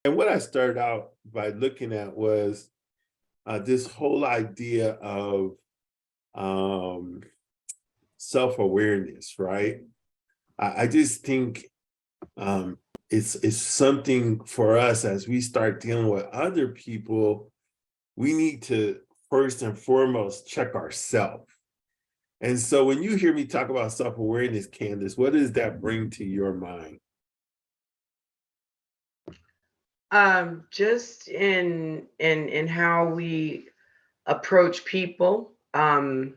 And what I started out by looking at was this whole idea of um, self-awareness, right? I just think it's something for us as we start dealing with other people. We need to first and foremost check ourselves. And so when you hear me talk about self-awareness, Candace, what does that bring to your mind? Just in how we approach people, and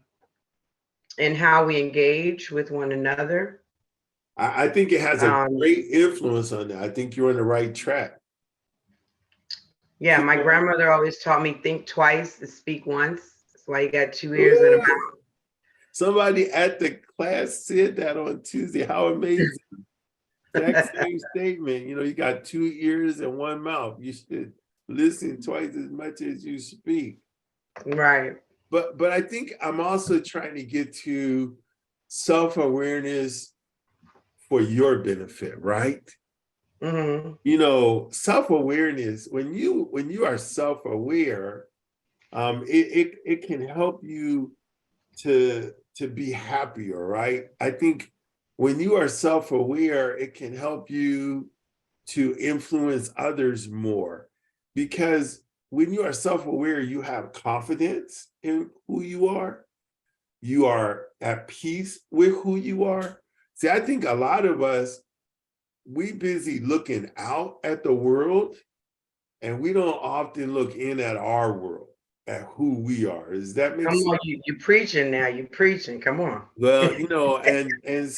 how we engage with one another. I think it has a Um, great influence on that. I think you're on the right track. yeah, my People, grandmother always taught me think twice and speak once. That's why you got two ears and a ooh, mouth. somebody at the class said that on Tuesday. How amazing. Exact same statement. You know, you got two ears and one mouth. You should listen twice as much as you speak. Right. But I think I'm also trying to get to self-awareness for your benefit, right? Hmm. You know, self-awareness, when you are self-aware, it can help you to be happier, right? I think when you are self-aware, it can help you to influence others more, because when you are self-aware, you have confidence in who you are at peace with who you are. See, I think a lot of us, we busy looking out at the world, and we don't often look in at our world, at who we are. Does that make Come sense? on, you preaching now. You preaching. Come on. Well, you know, and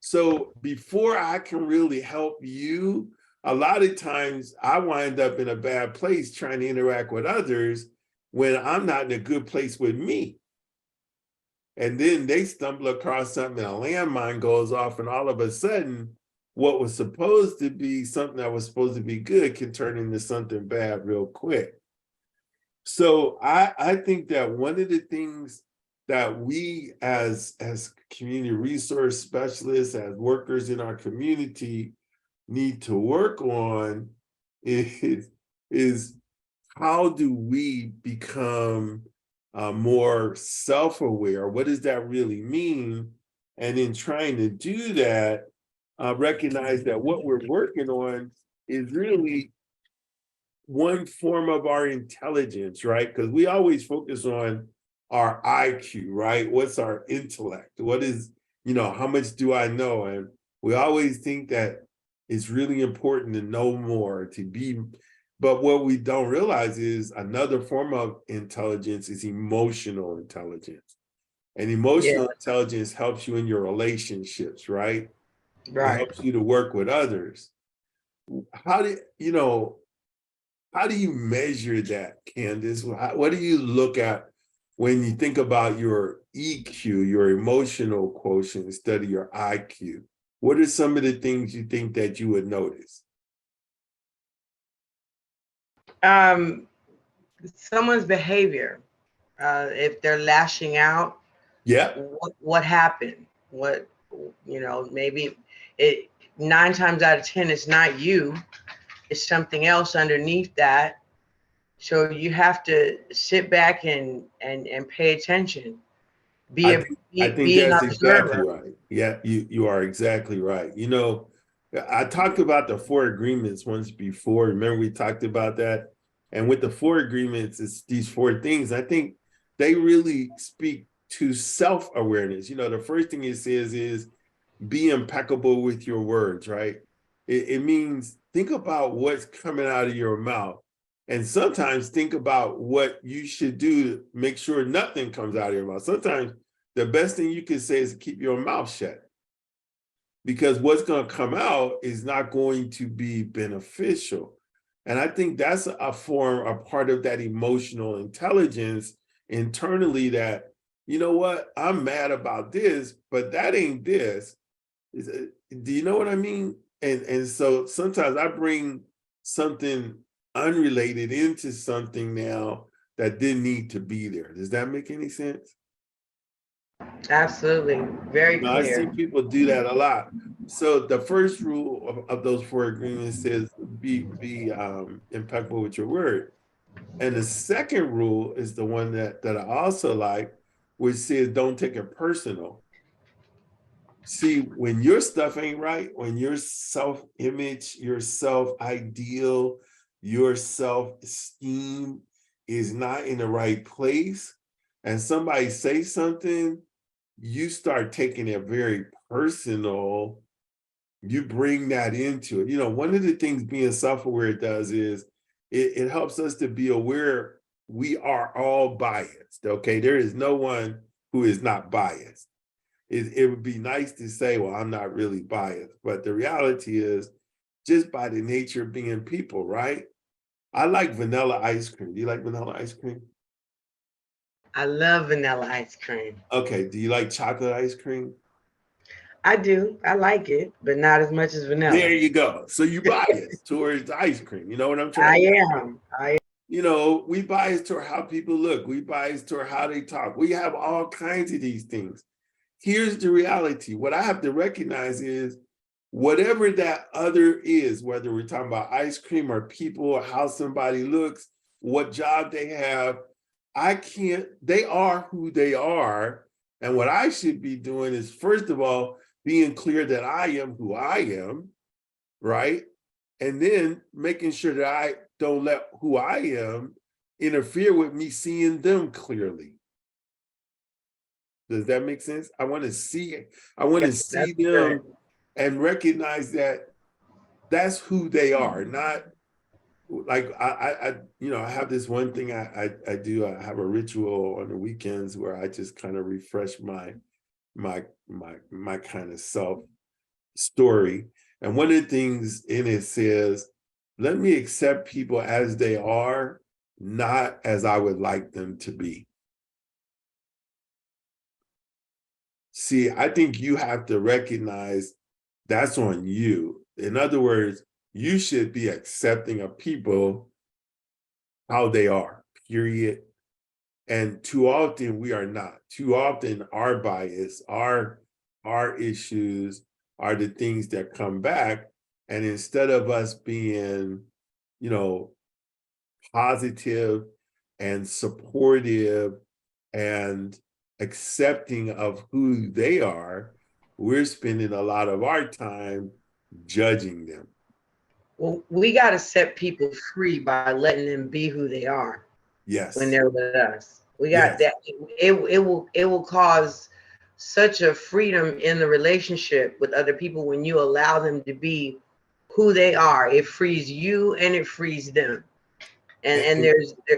so before I can really help you, a lot of times I wind up in a bad place trying to interact with others when I'm not in a good place with me. And then they stumble across something, and a landmine goes off, and all of a sudden, what was supposed to be something that was supposed to be good can turn into something bad real quick. So I think that one of the things that we as community resource specialists, as workers in our community, need to work on is how do we become more self-aware? What does that really mean? And in trying to do that, recognize that what we're working on is really one form of our intelligence, right? Because we always focus on our IQ, right? What's our intellect? What is, how much do I know? And we always think that it's really important to know more, to be, but what we don't realize is another form of intelligence is emotional intelligence. And Yeah. emotional intelligence helps you in your relationships, right? It Right. helps you to work with others. How do you know? How do you measure that, Candace? What do you look at when you think about your EQ, your emotional quotient, instead of your IQ? What are some of the things you think that you would notice? Um, Someone's behavior. If they're lashing out, Yeah, what happened? What, maybe it 9 times out of 10 it's not you, it's something else underneath that. So you have to sit back and pay attention. Be I a think I think be an that's exactly observer. right. Yeah, you are exactly right. I talked about the four agreements once before. Remember we talked about that? And with the four agreements, it's these four things. I think they really speak to self-awareness. The first thing it says is be impeccable with your words, right? It means think about what's coming out of your mouth. And sometimes think about what you should do to make sure nothing comes out of your mouth. Sometimes the best thing you can say is keep your mouth shut, because what's going to come out is not going to be beneficial. And I think that's a part of that emotional intelligence internally, that, you know what, I'm mad about this, but that ain't this. Do you know what I mean? And so sometimes I bring something unrelated into something now that didn't need to be there. Does that make any sense? Absolutely. Very I see clear. people do that a lot. So the first rule of those four agreements says be impeccable with your word. And the second rule is the one that I also like, which says don't take it personal. See, when your stuff ain't right, when your self-image, your self-ideal, your self-esteem is not in the right place, and somebody say something, you start taking it very personal. You bring that into it. You know, one of the things being self-aware does is it helps us to be aware we are all biased. Okay, there is no one who is not biased. It would be nice to say, well, I'm not really biased, but the reality is just by the nature of being people, right? I like vanilla ice cream. Do you like vanilla ice cream? I love vanilla ice cream. Okay, do you like chocolate ice cream? I do. I like it, but not as much as There vanilla. you go. So you bias towards the ice cream. You know what I'm I trying to say? am. I You know, we bias toward how people look. We bias toward how they talk. We have all kinds of these things. Here's the reality. What I have to recognize is whatever that other is, whether we're talking about ice cream or people or how somebody looks, what job they have, I can't, they are who they are. And what I should be doing is, first of all, being clear that I am who I am, right? And then making sure that I don't let who I am interfere with me seeing them clearly. Does that make sense? I want to see it. I want to see that's good. them and recognize that that's who they are, not like I have this one thing I do. I have a ritual on the weekends where I just kind of refresh my kind of self story. And one of the things in it says, let me accept people as they are, not as I would like them to be. See, I think you have to recognize that's on you. In other words, you should be accepting of people how they are, period. And too often we are not. Too often our bias, our issues are the things that come back. And instead of us being, you know, positive and supportive and accepting of who they are, we're spending a lot of our time judging them. Well, we got to set people free by letting them be who they are when Yes, they're with us. We got yes, that. It will cause such a freedom in the relationship with other people when you allow them to be who they are. It frees you and it frees them. And and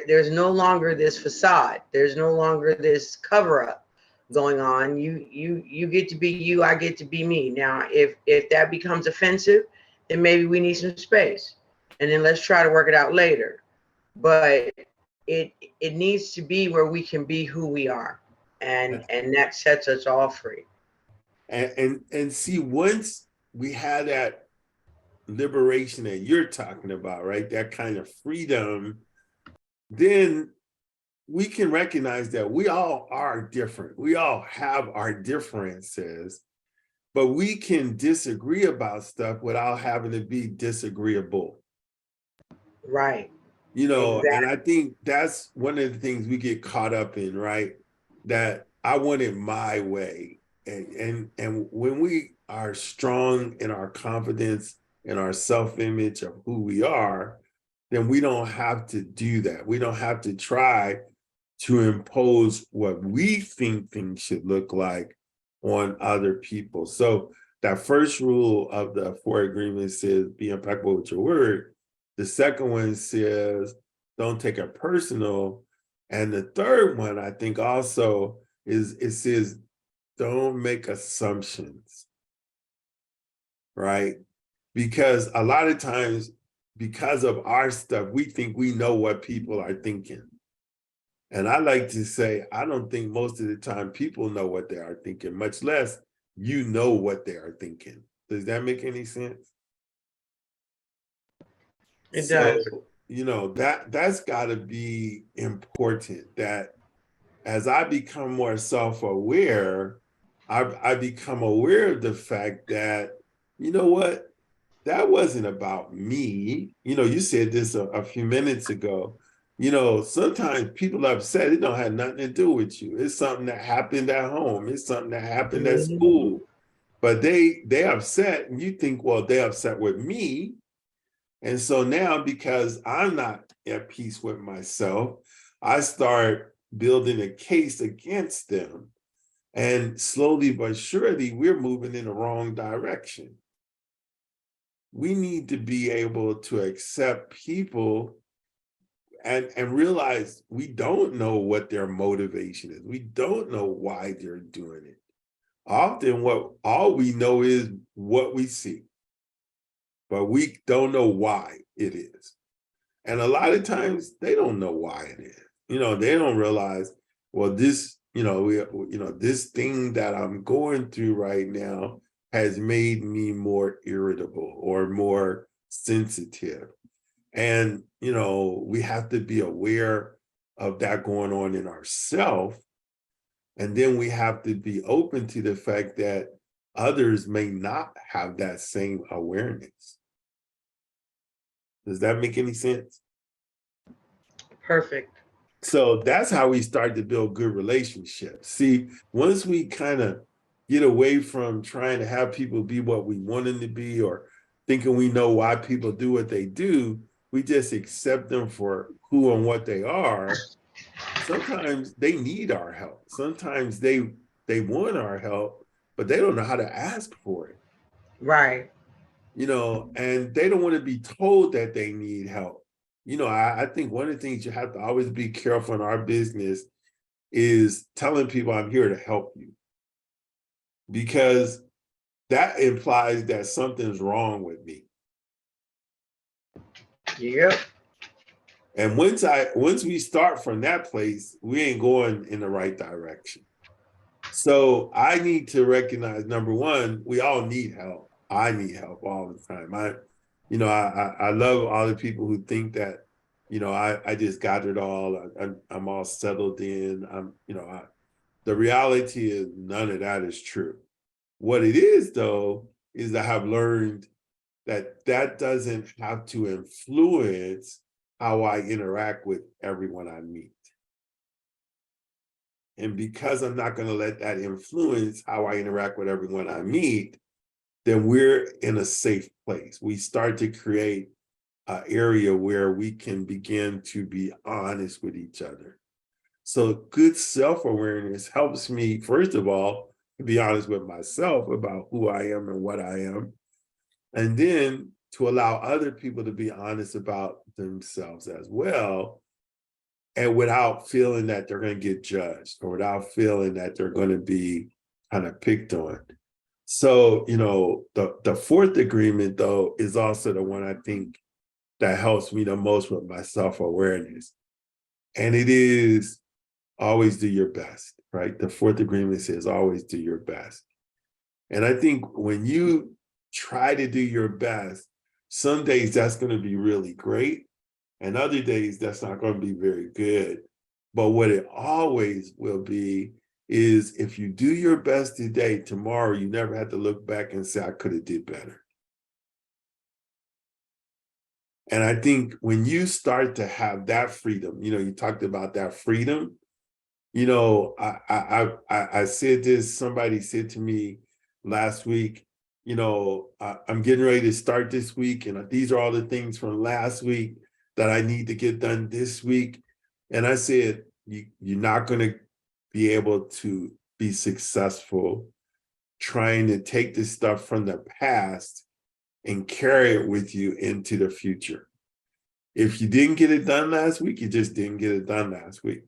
there's no longer this facade. There's no longer this cover up going on. You get to be you. I get to be me. Now, if that becomes offensive, then maybe we need some space, and then let's try to work it out later. But it needs to be where we can be who we are, and that sets us all free. and see, once we had that liberation that you're talking about, right? That kind of freedom, then we can recognize that we all are different. We all have our differences, but we can disagree about stuff without having to be disagreeable. Right. You know, and Exactly. I think that's one of the things we get caught up in, right? That I want it my way. And when we are strong in our confidence and our self-image of who we are, then we don't have to do that. We don't have to try to impose what we think things should look like on other people. So that first rule of the four agreements says be impeccable with your word. The second one says don't take it personal. And the third one, I think also is it says don't make assumptions, right? Because a lot of times, because of our stuff, we think we know what people are thinking. And I like to say, I don't think most of the time people know what they are thinking, much less you know what they are thinking. Does that make any sense? It So, does. you know, that's got to be important that as I become more self-aware, I become aware of the fact that, you know what? that wasn't about me. You said this a few minutes ago. Sometimes people are upset. It don't have nothing to do with you. It's something that happened at home. It's something that happened at Mhm. school. But they upset, and you think, well, they upset with me. And so now, because I'm not at peace with myself, I start building a case against them. And slowly but surely, we're moving in the wrong direction. We need to be able to accept people and realize we don't know what their motivation is. We don't know why they're doing it. Often what all we know is what we see, but we don't know why it is. And a lot of times they don't know why it is. They don't realize, well, this thing that I'm going through right now has made me more irritable or more sensitive. And, we have to be aware of that going on in ourselves. And then we have to be open to the fact that others may not have that same awareness. Does that make any sense? Perfect. So that's how we start to build good relationships. See, once we kind of get away from trying to have people be what we want them to be or thinking we know why people do what they do, we just accept them for who and what they are. Sometimes they need our help. Sometimes they want our help, but they don't know how to ask for it. Right. And they don't want to be told that they need help. I think one of the things you have to always be careful in our business is telling people I'm here to help you, because that implies that something's wrong with me. Yep. And once we start from that place, we ain't going in the right direction. So I need to recognize, number one, we all need help. I need help all the time. I love all the people who think that, I just got it all. I'm all settled in. The reality is none of that is true. What it is, though, is I have learned that that doesn't have to influence how I interact with everyone I meet. And because I'm not going to let that influence how I interact with everyone I meet, then we're in a safe place. We start to create an area where we can begin to be honest with each other. So good self-awareness helps me, first of all, to be honest with myself about who I am and what I am. And then to allow other people to be honest about themselves as well, and without feeling that they're going to get judged or without feeling that they're going to be kind of picked on. So, the fourth agreement, though, is also the one I think that helps me the most with my self-awareness. And it is always do your best, right? The fourth agreement says always do your best. And I think when you try to do your best, some days that's going to be really great. And other days that's not going to be very good. But what it always will be is if you do your best today, tomorrow, you never have to look back and say, I could have did better. And I think when you start to have that freedom, you talked about that freedom. I said this, somebody said to me last week, I'm getting ready to start this week, and these are all the things from last week that I need to get done this week. And I said, you're not going to be able to be successful trying to take this stuff from the past and carry it with you into the future. If you didn't get it done last week, you just didn't get it done last week.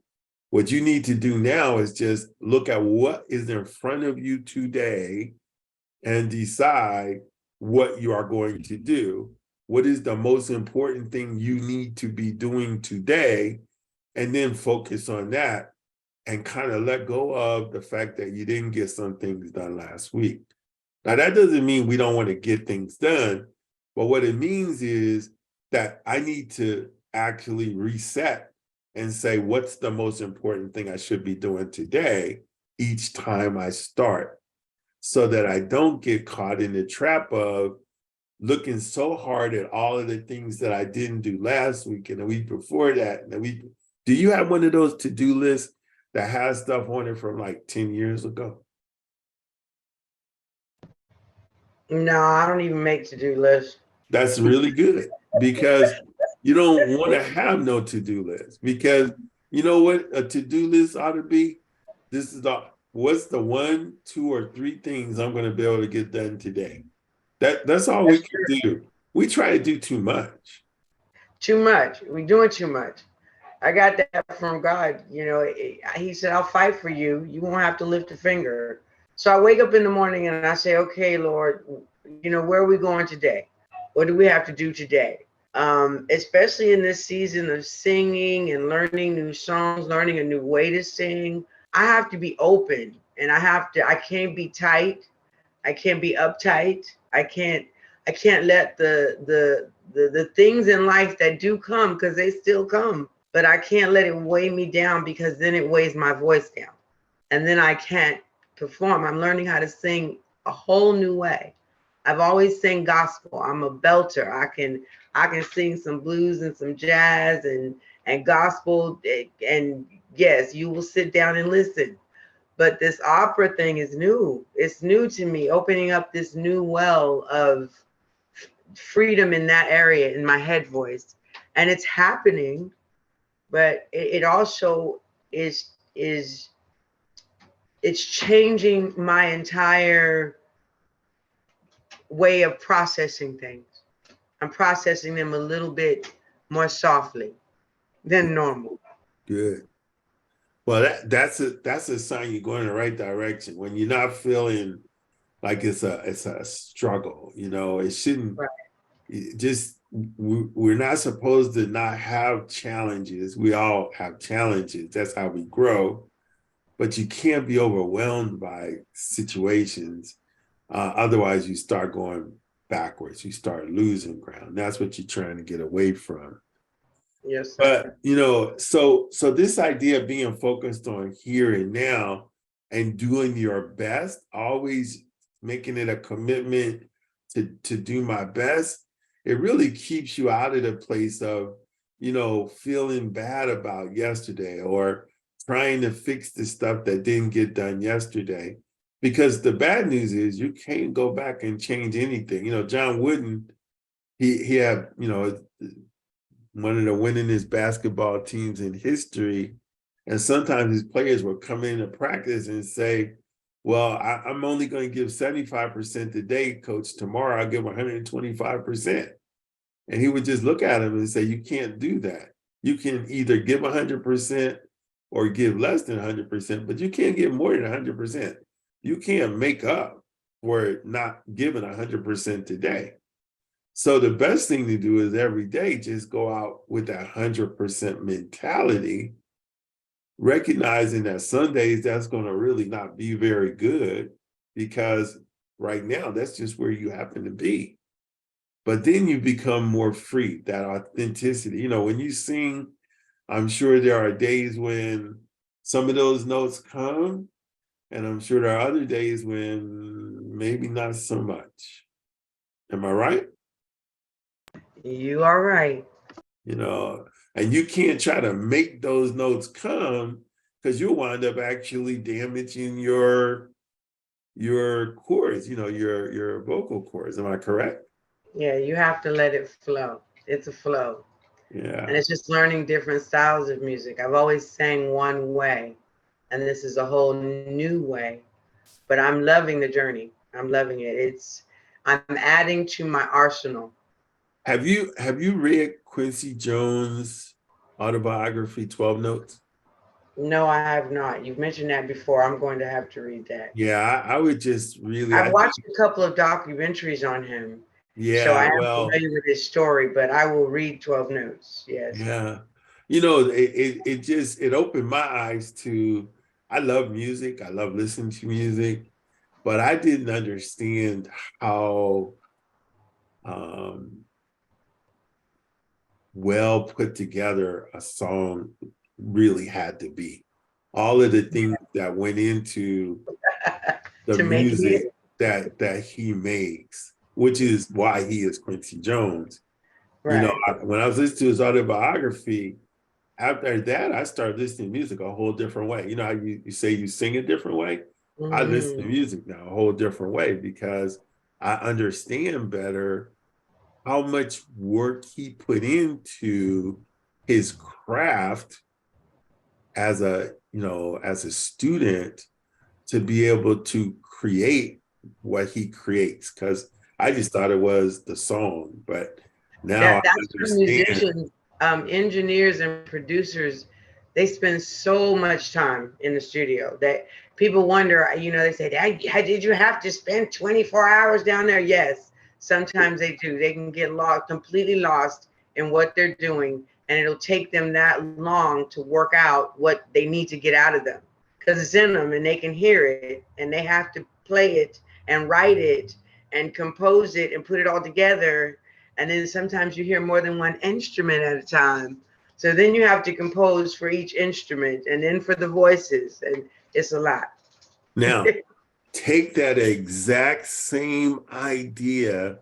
What you need to do now is just look at what is in front of you today and decide what you are going to do. What is the most important thing you need to be doing today? And then focus on that and kind of let go of the fact that you didn't get some things done last week. Now, that doesn't mean we don't want to get things done, but what it means is that I need to actually reset and say, what's the most important thing I should be doing today each time I start, so that I don't get caught in the trap of looking so hard at all of the things that I didn't do last week and the week before that and the week. Do you have one of those to-do lists that has stuff on it from like 10 years ago? No, I don't even make to-do lists. That's really good because you don't want to have no to-do list, because you know what a to-do list ought to be? This is what's the 1, 2, or 3 things I'm going to be able to get done today. That's all we That's can true. do. We try to do too much. Too much. We're doing too much. I got that from God. He said, I'll fight for you. You won't have to lift a finger. So I wake up in the morning and I say, okay, Lord, where are we going today? What do we have to do today? Especially in this season of singing and learning new songs, learning a new way to sing. I have to be open, and I can't be tight. I can't be uptight. I can't let the things in life that do come, because they still come, but I can't let it weigh me down, because then it weighs my voice down. And then I can't perform. I'm learning how to sing a whole new way. I've always sang gospel. I'm a belter. I can sing some blues and some jazz and gospel, and yes, you will sit down and listen. But this opera thing is new. It's new to me, opening up this new well of freedom in that area in my head voice. And it's happening, but it also is it's changing my entire way of processing things. I'm processing them a little bit more softly than normal. Good. Well, that's a sign you're going in the right direction. When you're not feeling like it's a struggle, it shouldn't. Right. We're not supposed to not have challenges. We all have challenges. That's how we grow. But you can't be overwhelmed by situations. Otherwise, you start going backwards. You start losing ground. That's what you're trying to get away from. Yes, sir. But so this idea of being focused on here and now and doing your best, always making it a commitment to do my best, it really keeps you out of the place of, feeling bad about yesterday or trying to fix the stuff that didn't get done yesterday. Because the bad news is you can't go back and change anything. John Wooden, he had, one of the winningest basketball teams in history. And sometimes his players would come into practice and say, well, I'm only going to give 75% today, coach. Tomorrow I'll give 125%. And he would just look at him and say, you can't do that. You can either give 100% or give less than 100%, but you can't give more than 100%. You can't make up for not giving 100% today. So the best thing to do is every day just go out with that 100% mentality, recognizing that some days that's going to really not be very good, because right now that's just where you happen to be. But then you become more free, that authenticity. When you sing, I'm sure there are days when some of those notes come, and I'm sure there are other days when maybe not so much. Am I right? You are right. And you can't try to make those notes come, because you'll wind up actually damaging your chords, your vocal cords. Am I correct? Yeah, you have to let it flow. It's a flow. And Yeah. it's just learning different styles of music. I've always sang one way, and this is a whole new way. But I'm loving the journey. I'm loving it. I'm adding to my arsenal. Have you read Quincy Jones' autobiography, 12 Notes? No, I have not. You've mentioned that before. I'm going to have to read that. Yeah, I would just really, I've watched a couple of documentaries on him, so I yeah, am well, familiar with his story, but I will read 12 Notes. Yes. yeah. It opened my eyes to, I love music. I love listening to music, but I didn't understand how um, well put together a song really had to be. All of the things that went into the To make it. music that he makes. which is why he is Quincy Jones. You know, Right. when I was listening to his autobiography, after that, I started listening to music a whole different way. You know how you say you sing a different way? I listen to Mm-hmm. music now a whole different way because I understand better how much work he put into his craft as a student to be able to create what he creates. Because I just thought it was the song, but now I That's for understand. musicians, engineers and producers. They spend so much time in the studio that people wonder, they say, did you have to spend 24 hours down there? Yes, sometimes they do. They can get lost, completely lost in what they're doing, and it'll take them that long to work out what they need to get out of them because it's in them and they can hear it and they have to play it and write it and compose it and put it all together. And then sometimes you hear more than one instrument at a time. So then you have to compose for each instrument and then for the voices, and it's a lot. Now, take that exact same idea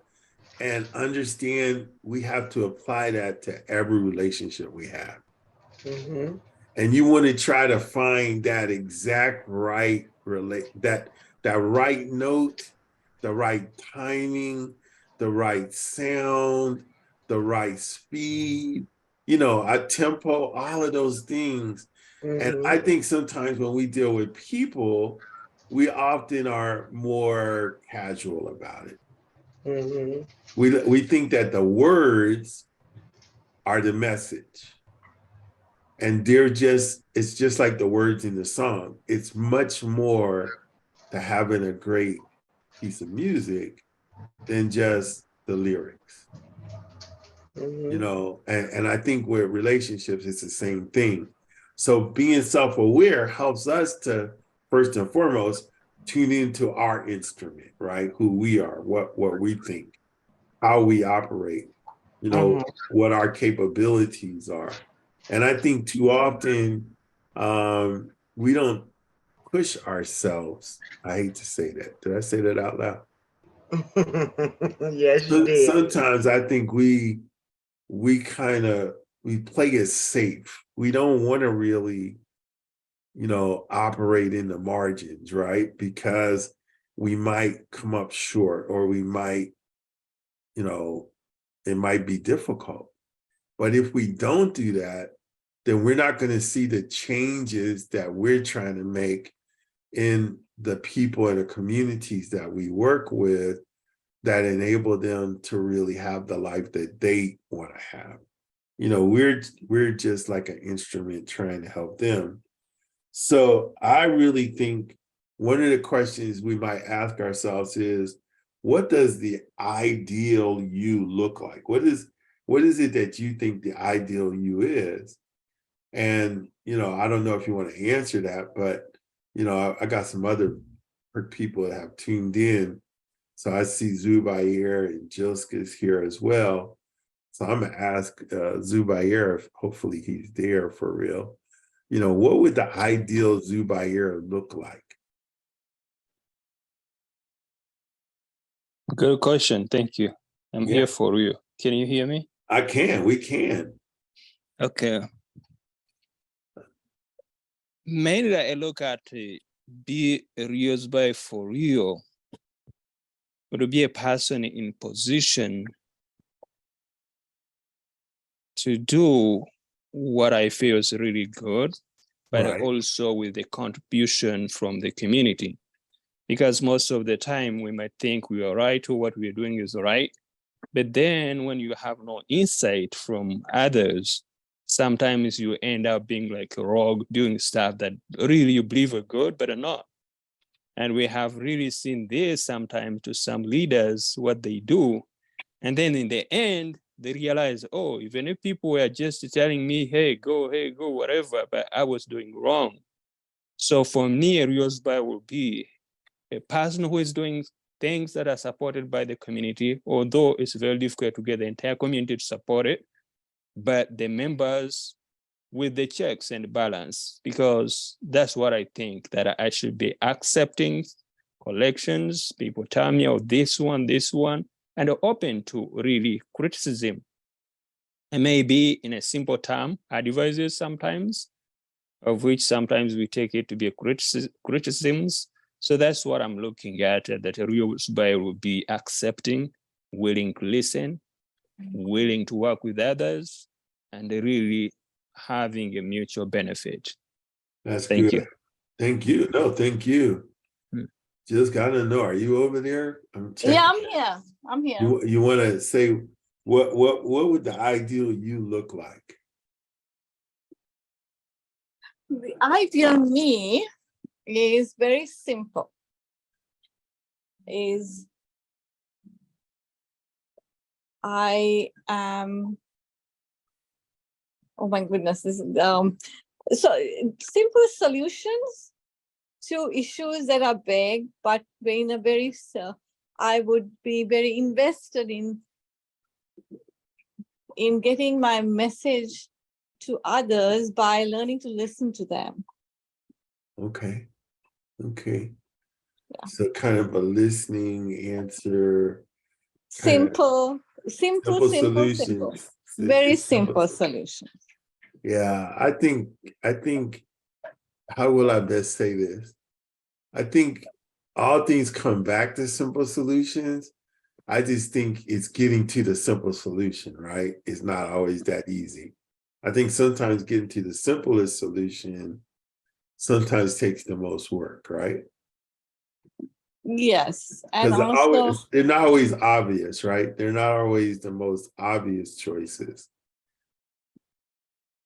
and understand we have to apply that to every relationship we have. Mm-hmm. And you want to try to find that exact right that right note, the right timing, the right sound, the right speed, a tempo, all of those things. And Mm-hmm. I think sometimes when we deal with people, we often are more casual about it. Mm-hmm. We think that the words are the message. And it's just like the words in the song. It's much more to having a great piece of music than just the lyrics, Mm-hmm. and I think with relationships, it's the same thing. So being self-aware helps us to, first and foremost, tune into our instrument, right? Who we are, what we think, how we operate, Mm-hmm. what our capabilities are. And I think too often we don't push ourselves. I hate to say that. Did I say that out loud? Yes, you did. Sometimes I think we kind of we play it safe. We don't want to really, operate in the margins, right? Because we might come up short or we might, you know, it might be difficult. But if we don't do that, then we're not going to see the changes that we're trying to make in the people and the communities that we work with that enable them to really have the life that they want to have. We're just like an instrument trying to help them. So I really think one of the questions we might ask ourselves is, what does the ideal you look like? What is it that you think the ideal you is? And I don't know if you want to answer that, but I got some other people that have tuned in. So I see Zubair and Jilska's here as well. So I'm gonna ask Zubair if hopefully he's there for real. What would the ideal Zubair look like? Good question. Thank you. I'm Yeah, here for you. Can you hear me? we can. Okay. Mainly, I look at be used by for real, or to be a person in position to do what I feel is really good, but Right. also with the contribution from the community. Because most of the time we might think we are right or what we're doing is right. But then when you have no insight from others, sometimes you end up being like a rogue, doing stuff that really you believe are good, but are not. And we have really seen this sometimes to some leaders, what they do. And then in the end, they realize, oh, even if people were just telling me, hey, go, whatever, but I was doing wrong. So for me, a real spy will be a person who is doing things that are supported by the community, although it's very difficult to get the entire community to support it, but the members with the checks and balance, because that's what I think, that I should be accepting collections. People tell me, oh, this one, and open to really criticism. And maybe in a simple term, advices sometimes, of which sometimes we take it to be a criticisms. So that's what I'm looking at, that a real buyer will be accepting, willing to listen, willing to work with others, and really having a mutual benefit. That's Thank good. you. Thank you. No, thank you. Hmm. Just gotta know, are you over there? I'm checking. Yeah, I'm here. I'm here. You want to say what would the ideal you look like? The ideal me is very simple. I am, oh my goodness, this is, so simple solutions to issues that are big, but in a very, I would be very invested in getting my message to others by learning to listen to them. Okay. Okay. Yeah. So kind of a listening answer. Simple Solutions. Very It's simple solutions. Yeah, I think, how will I best say this? I think all things come back to simple solutions. I just think it's getting to the simple solution, right? It's not always that easy. I think sometimes getting to the simplest solution sometimes takes the most work, right? Yes, and Because also they're not always obvious, right? They're not always the most obvious choices.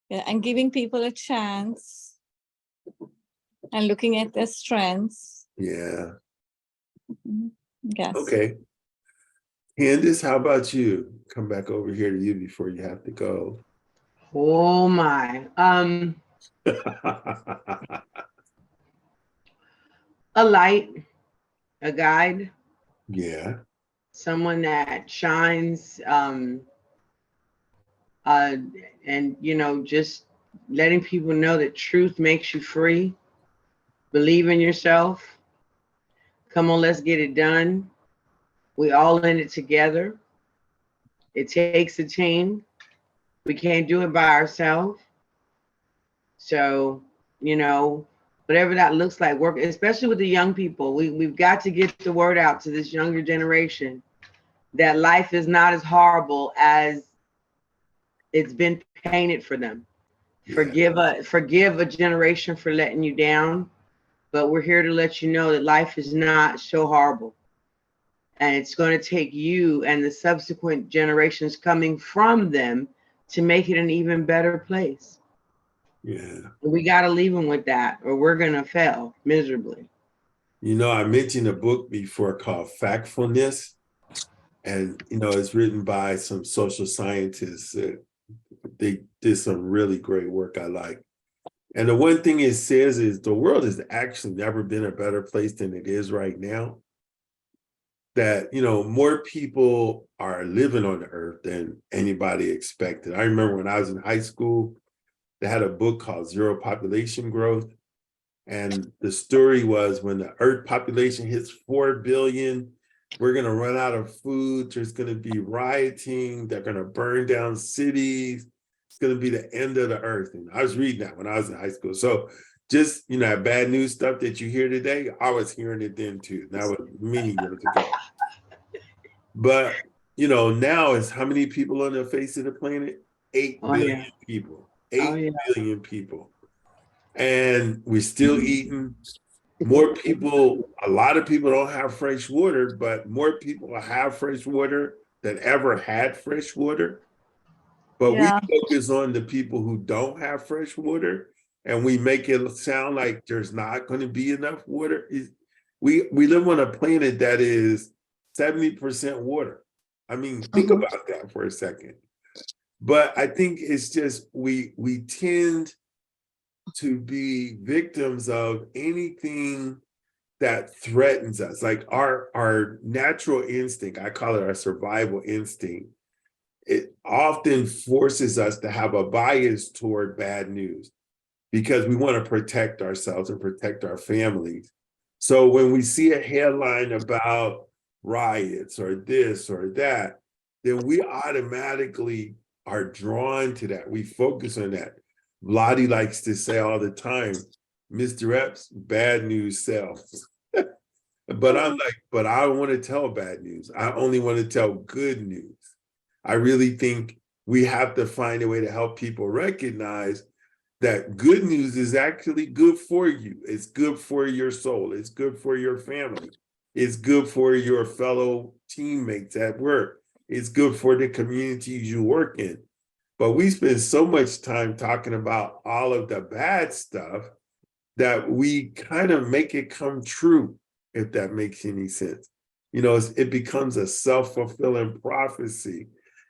yeah, and giving people a chance and looking at their strengths. Yeah. Yes. Okay. Candace, how about you? Come back over here to you before you have to go. Oh my. A light, a guide, Yeah. someone that shines, and just letting people know that truth makes you free. Believe in yourself. Come on, let's get it done. We all in it together. It takes a team. We can't do it by ourselves. So, whatever that looks like, work, especially with the young people. We've got to get the word out to this younger generation that life is not as horrible as it's been painted for them. Yeah. Forgive a generation for letting you down, but we're here to let you know that life is not so horrible. And it's going to take you and the subsequent generations coming from them to make it an even better place. Yeah. We got to leave them with that, or we're going to fail miserably. I mentioned a book before called Factfulness, and it's written by some social scientists. They did some really great work I like. And the one thing it says is the world has actually never been a better place than it is right now. That, more people are living on the earth than anybody expected. I remember when I was in high school, they had a book called Zero Population Growth. And the story was when the earth population hits 4 billion, we're going to run out of food. There's going to be rioting. They're going to burn down cities. It's going to be the end of the earth. And I was reading that when I was in high school. So just, that bad news stuff that you hear today, I was hearing it then too. That was many years ago. But, now it's how many people on the face of the planet? 8 billion people. 8 billion people. And we're still eating. More people, a lot of people don't have fresh water, but more people have fresh water than ever had fresh water. But Yeah. we focus on the people who don't have fresh water, and we make it sound like there's not going to be enough water. We live on a planet that is 70% water. I mean, think about that for a second. But I think it's just we tend to be victims of anything that threatens us. Like our natural instinct, I call it our survival instinct, it often forces us to have a bias toward bad news because we want to protect ourselves and protect our families. So when we see a headline about riots or this or that, then we automatically are drawn to that. We focus on that. Lottie likes to say all the time, Mr. Epps, bad news sells. But I'm like, but I don't want to tell bad news. I only want to tell good news. I really think we have to find a way to help people recognize that good news is actually good for you. It's good for your soul. It's good for your family. It's good for your fellow teammates at work. It's good for the communities you work in. But we spend so much time talking about all of the bad stuff that we kind of make it come true, if that makes any sense. You know, it becomes a self-fulfilling prophecy.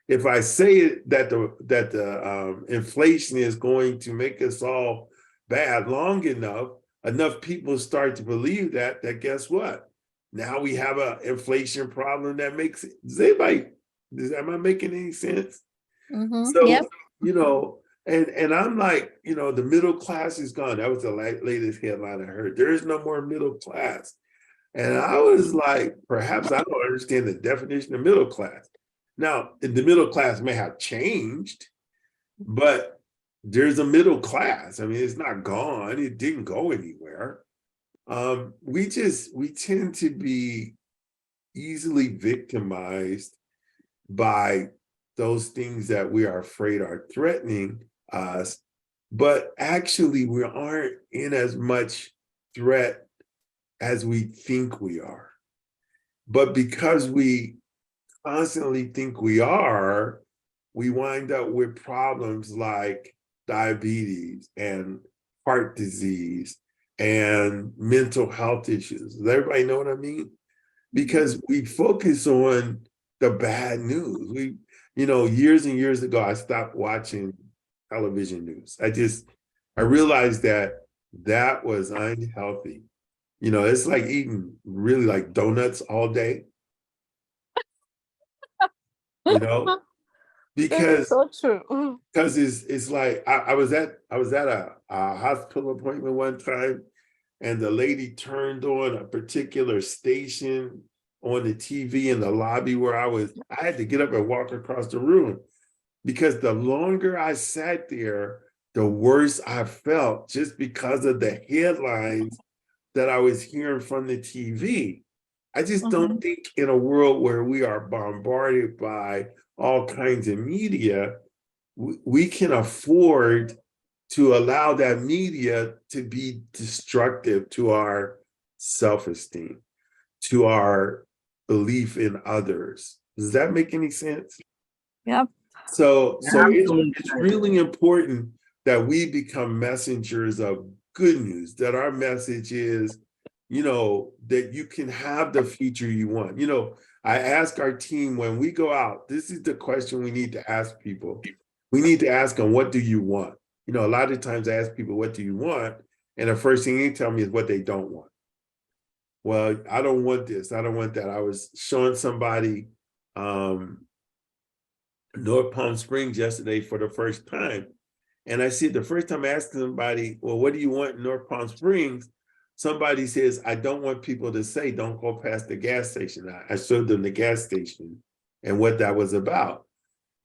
If I say that the inflation is going to make us all bad long enough people start to believe that guess what? Now we have an inflation problem that makes it. Am I making any sense? So, Yep. you know, and I'm like, you know, the middle class is gone. That was the latest headline I heard. There is no more middle class. And I was like, perhaps I don't understand the definition of middle class. Now, the middle class may have changed, but there's a middle class. I mean, it's not gone. It didn't go anywhere. We tend to be easily victimized by those things that we are afraid are threatening us, but actually we aren't in as much threat as we think we are. But because we constantly think we are, we wind up with problems like diabetes and heart disease and mental health issues. Does everybody know what I mean? Because we focus on the bad news. Years and years ago, I stopped watching television news. I realized that was unhealthy. You know, it's like eating really like donuts all day, you know, because So true. it's like I was at a hospital appointment one time, and the lady turned on a particular station on the TV in the lobby where I had to get up and walk across the room, because the longer I sat there, the worse I felt, just because of the headlines that I was hearing from the TV. I just don't think in a world where we are bombarded by all kinds of media, we can afford to allow that media to be destructive to our self-esteem, to our belief in others. Does that make any sense? Yep. So Absolutely. it's really important that we become messengers of good news, that our message is, you know, that you can have the future you want. You know, I ask our team when we go out, this is the question we need to ask people. We need to ask them, what do you want? You know, a lot of times I ask people, what do you want? And the first thing they tell me is what they don't want. Well, I don't want this. I don't want that. I was showing somebody North Palm Springs yesterday for the first time. And I see the first time I asked somebody, well, what do you want in North Palm Springs? Somebody says, I don't want people to say, don't go past the gas station. I showed them the gas station and what that was about.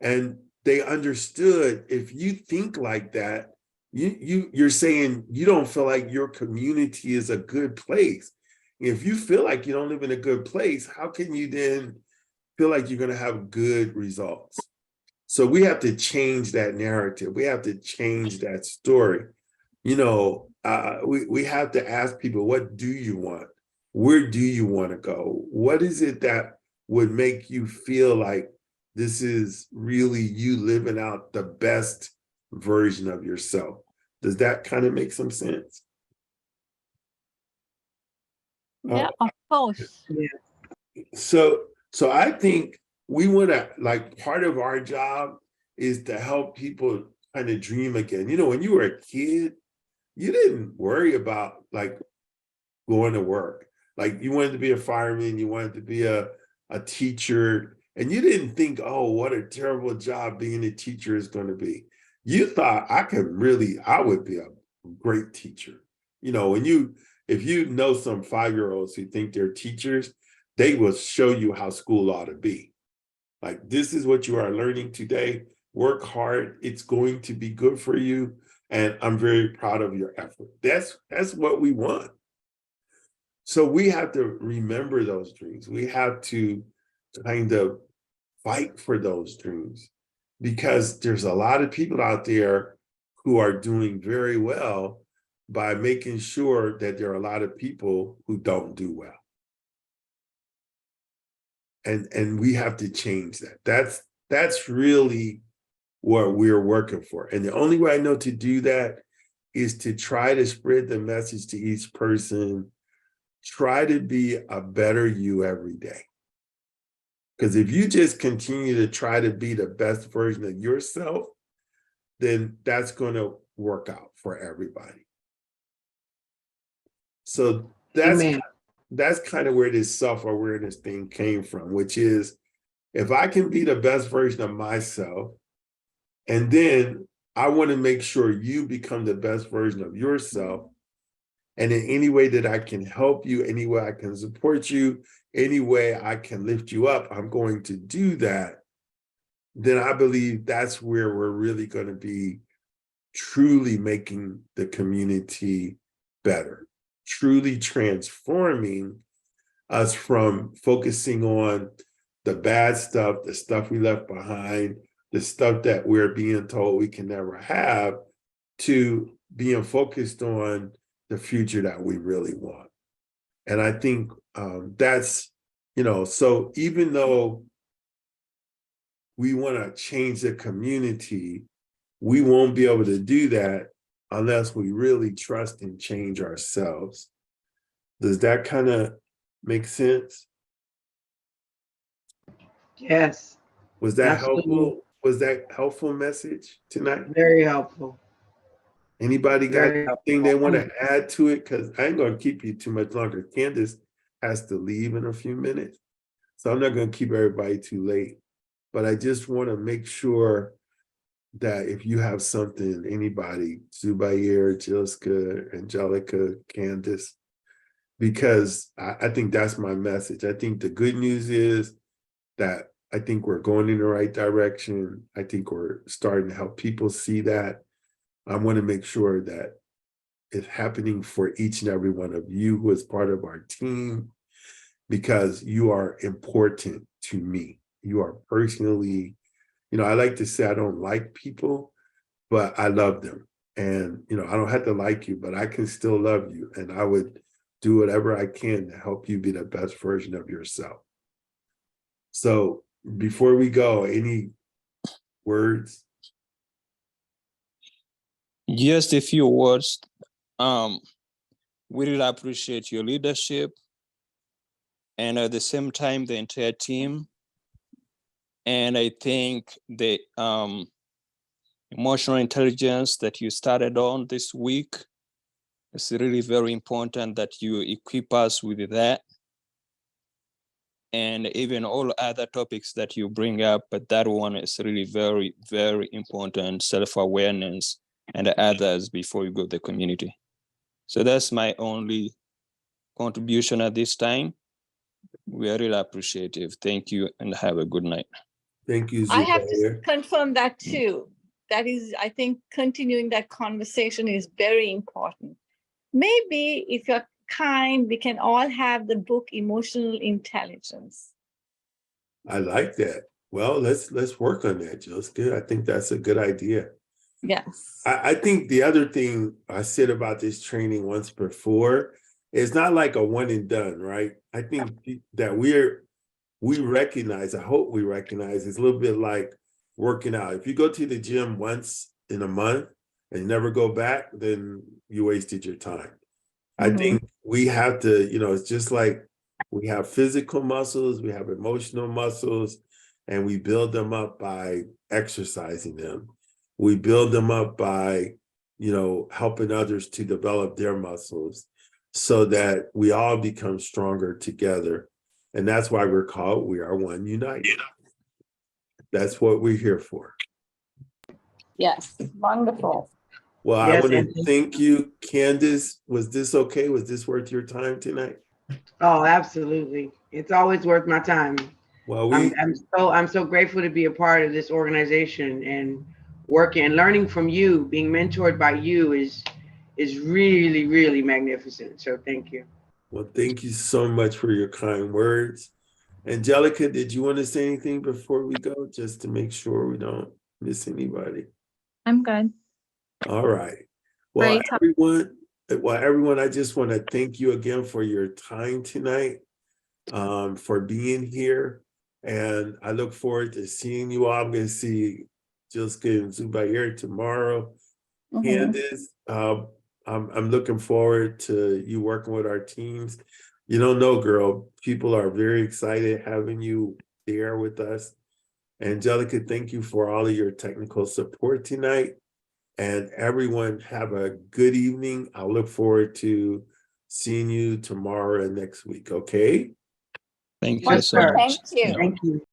And they understood, if you think like that, you're saying you don't feel like your community is a good place. If you feel like you don't live in a good place, how can you then feel like you're going to have good results? So we have to change that narrative. We have to change that story. You know, we have to ask people, what do you want? Where do you want to go? What is it that would make you feel like this is really you living out the best version of yourself? Does that kind of make some sense? Yeah, of course. So I think we want to, like, part of our job is to help people kind of dream again. You know, when you were a kid, you didn't worry about like going to work. Like, you wanted to be a fireman, you wanted to be a teacher, and you didn't think, oh, what a terrible job being a teacher is going to be. You thought, I would be a great teacher. You know, if you know some 5-year-olds who think they're teachers, they will show you how school ought to be. Like, this is what you are learning today. Work hard. It's going to be good for you. And I'm very proud of your effort. That's what we want. So we have to remember those dreams. We have to kind of fight for those dreams, because there's a lot of people out there who are doing very well by making sure that there are a lot of people who don't do well. And we have to change that. That's really what we're working for. And the only way I know to do that is to try to spread the message to each person. Try to be a better you every day. Because if you just continue to try to be the best version of yourself, then that's going to work out for everybody. So that's kind of where this self-awareness thing came from, which is, if I can be the best version of myself, and then I want to make sure you become the best version of yourself, and in any way that I can help you, any way I can support you, any way I can lift you up, I'm going to do that. Then I believe that's where we're really going to be truly making the community better, truly transforming us from focusing on the bad stuff, the stuff we left behind, the stuff that we're being told we can never have, to being focused on the future that we really want. And I think that's, so even though we want to change the community, we won't be able to do that unless we really trust and change ourselves. Does that kind of make sense? Yes. Was that Absolutely. helpful? Was that helpful message tonight? Very helpful. Anybody got Very anything they want to helpful. add to it? Because I ain't going to keep you too much longer. Candace has to leave in a few minutes, so I'm not going to keep everybody too late. But I just want to make sure that if you have something, anybody, Zubair, Jilska, Angelica, Candace, because I think that's my message. I think the good news is that I think we're going in the right direction. I think we're starting to help people see that. I want to make sure that it's happening for each and every one of you who is part of our team, because you are important to me. You are personally, I like to say I don't like people, but I love them. And, I don't have to like you, but I can still love you. And I would do whatever I can to help you be the best version of yourself. So before we go, any words? Just a few words. We really appreciate your leadership, and at the same time, the entire team. And I think the emotional intelligence that you started on this week is really very important, that you equip us with that. And even all other topics that you bring up, but that one is really very, very important, self-awareness and others before you go to the community. So that's my only contribution at this time. We are really appreciative. Thank you and have a good night. Thank you, I have to Zubair. confirm that too. That is, I think continuing that conversation is very important. Maybe if you're kind, we can all have the book Emotional Intelligence. I like that. Well, let's work on that, Joseph. I think that's a good idea. Yes. I think the other thing I said about this training once before, it's not like a one and done, right? I think that we recognize, I hope we recognize, it's a little bit like working out. If you go to the gym once in a month and never go back, then you wasted your time. I think we have to, it's just like we have physical muscles, we have emotional muscles, and we build them up by exercising them. We build them up by, helping others to develop their muscles so that we all become stronger together. And that's why we're called We Are One United. That's what we're here for. Yes. Wonderful. Well, Yes, I want and to thank you, Candace. Was this okay? Was this worth your time tonight? Oh, absolutely. It's always worth my time. Well, I'm so grateful to be a part of this organization and working and learning from you. Being mentored by you is really, really magnificent. So thank you. well, thank you so much for your kind words. Angelica, did you want to say anything before we go, just to make sure we don't miss anybody? I'm good. All right. Well, Great talk. everyone, I just want to thank you again for your time tonight, for being here. And I look forward to seeing you all. I'm going to see Jessica and Zubair tomorrow. Mhm. Candace, I'm looking forward to you working with our teams. You don't know, girl, people are very excited having you there with us. Angelica, thank you for all of your technical support tonight. And everyone, have a good evening. I look forward to seeing you tomorrow and next week, okay? Thank you Yes, so sir. much. Thank you. Yeah. Thank you.